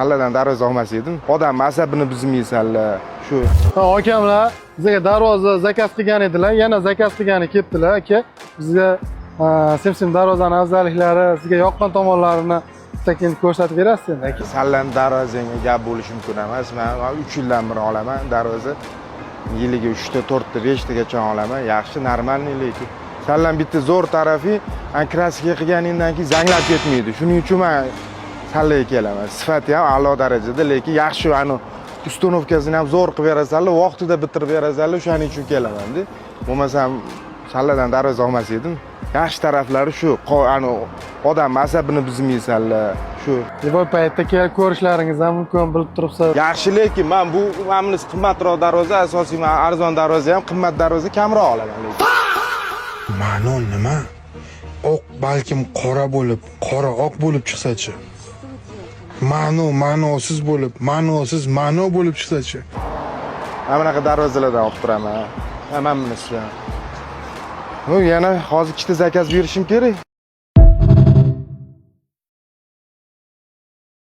Halladan darvoza olmas edim. Odam asabini buzmaysanlar. Shu. Akamlar bizga darvoza zakaz qilgan edilar. Yana zakaz qilgani ketdilar aka. Bizga Simsim darvozani afzalliklari, sizga yoqqan tomonlarini sekin ko'rsatib berasiz aka. Sallan darvozangga gap bo'lishi mumkin emas. Men 3 yildan beri olaman darvoza. Yiliga 3 ta, 4 ta, 5 tagacha olaman. Yaxshi, normalniy lekin. Sallan bitta zo'r tarafi, kraska qilganingdan keyin zanglab ketmaydi. Shuning uchun men sallaga kelaman. Sifati ham a'lo darajada, lekin yaxshi ani uстановкасini ham zo'r qilib berasanlar, vaqtida bitirib berasanlar, o'shaning uchun kelaman-da. Bo'lmasam salladan darvoza olmas edim. Yaxshi taraflari shu, ani odam asabini buzmaysanlar, shu. Bu paytda kelib ko'rishlaringiz ham mumkin, bilib turibsiz. Yaxshi, lekin men bu mamlis qimmatroq darvoza, asosiy men arzon darvoza ham, qimmat darvoza kamroq olaman lekin. Ma'no nima? Oq balkim qora bo'lib, qora oq bo'lib chiqsa-chi. Ma'nosiz bo'lib, ma'nosiz ma'no bo'lib chiqsa-chi. Mana bunaqa darvozalardan olib turaman. Hammamiz. Yana hozir ikkita zakaz berishim kerak.